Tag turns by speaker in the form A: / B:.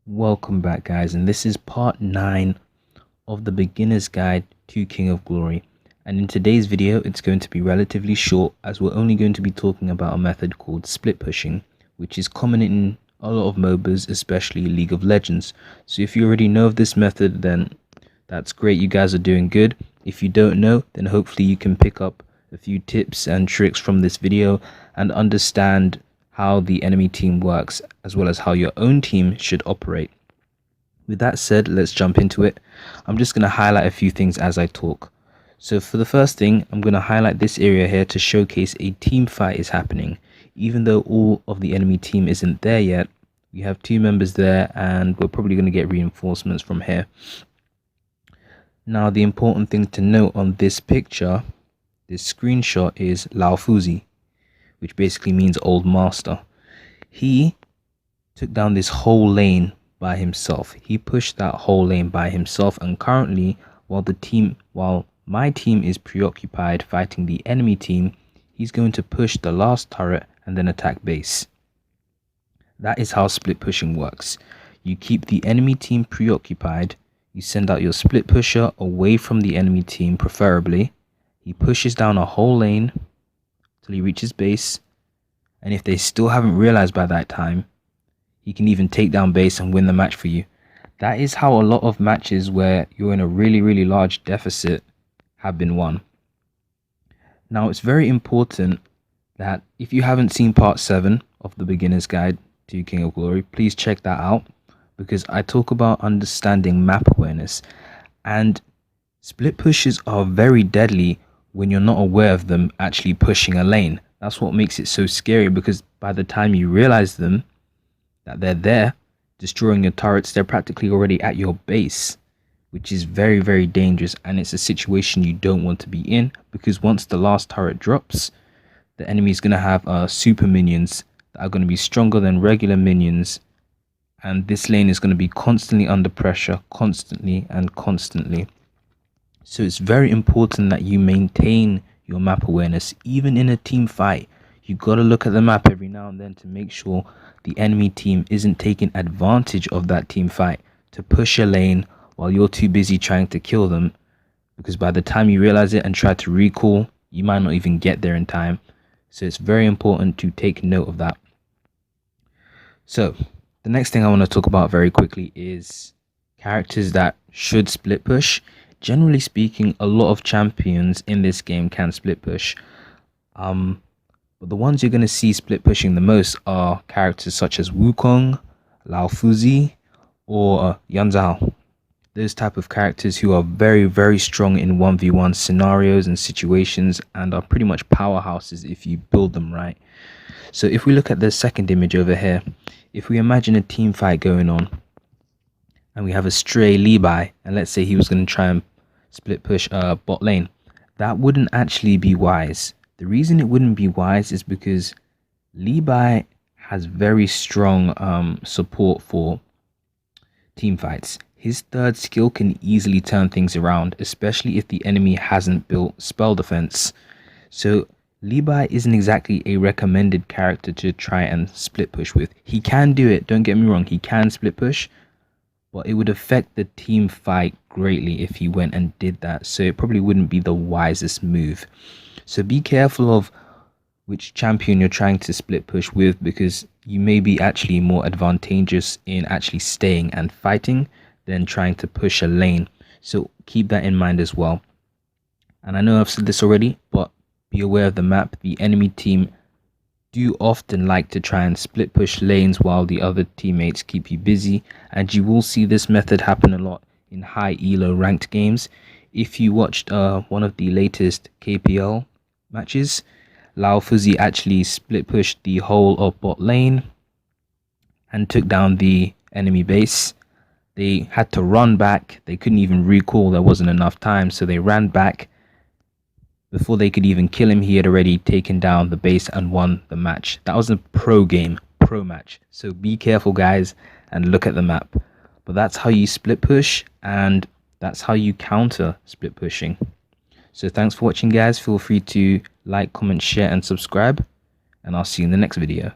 A: Welcome back, guys, and this is part 9 of the beginner's guide to King of Glory. And in today's video it's going to be relatively short, as we're only going to be talking about a method called split pushing, which is common in a lot of MOBAs, especially League of Legends. So if you already know of this method, then that's great, you guys are doing good. If you don't know, then hopefully you can pick up a few tips and tricks from this video and understand how the enemy team works, as well as how your own team should operate. With that said, let's jump into it. I'm just going to highlight a few things as I talk. So for the first thing, I'm going to highlight this area here to showcase a team fight is happening. Even though all of the enemy team isn't there yet, we have 2 members there and we're probably going to get reinforcements from here. Now the important thing to note on this picture, this screenshot, is Laofuzi, which basically means old master. He took down this whole lane by himself. He pushed that whole lane by himself, and currently while my team is preoccupied fighting the enemy team, he's going to push the last turret and then attack base. That is how split pushing works. You keep the enemy team preoccupied, you send out your split pusher away from the enemy team preferably. He pushes down a whole lane till he reaches base, and if they still haven't realized by that time, he can even take down base and win the match for you. That is how a lot of matches where you're in a really large deficit have been won. Now it's very important that if you haven't seen part 7 of the beginner's guide to King of Glory, please check that out, because I talk about understanding map awareness, and split pushes are very deadly when you're not aware of them actually pushing a lane. That's what makes it so scary, because by the time you realize them, that they're there destroying your turrets, they're practically already at your base, which is very dangerous, and it's a situation you don't want to be in, because once the last turret drops, the enemy is going to have super minions that are going to be stronger than regular minions, and this lane is going to be constantly under pressure, constantly. So it's very important that you maintain your map awareness. Even in a team fight, you got to look at the map every now and then to make sure the enemy team isn't taking advantage of that team fight to push a lane while you're too busy trying to kill them, because by the time you realize it and try to recall, you might not even get there in time. So it's very important to take note of that. So the next thing I want to talk about very quickly is characters that should split push. Generally speaking, a lot of champions in this game can split push. But the ones you're going to see split pushing the most are characters such as Wukong, Laofuzi, or Yan Zhao. Those type of characters who are very strong in 1v1 scenarios and situations, and are pretty much powerhouses if you build them right. So if we look at the second image over here, if we imagine a team fight going on, and we have a stray Li Bai, and let's say he was going to try and split push bot lane, that wouldn't actually be wise. The reason it wouldn't be wise is because Li Bai has very strong support for team fights. His third skill can easily turn things around, especially if the enemy hasn't built spell defense. So Li Bai isn't exactly a recommended character to try and split push with. He can do it, don't get me wrong, he can split push, but it would affect the team fight greatly if he went and did that. So it probably wouldn't be the wisest move. So be careful of which champion you're trying to split push with, because you may be actually more advantageous in actually staying and fighting than trying to push a lane. So keep that in mind as well. And I know I've said this already, but be aware of the map. The enemy team do often like to try and split push lanes while the other teammates keep you busy, and you will see this method happen a lot in high elo ranked games. If you watched one of the latest KPL matches, Laofuzi actually split pushed the whole of bot lane and took down the enemy base. They had to run back, they couldn't even recall, there wasn't enough time, so they ran back. Before they could even kill him, he had already taken down the base and won the match. That was a pro game, pro match. So be careful, guys, and look at the map. But that's how you split push, and that's how you counter split pushing. So thanks for watching, guys. Feel free to like, comment, share, and subscribe, and I'll see you in the next video.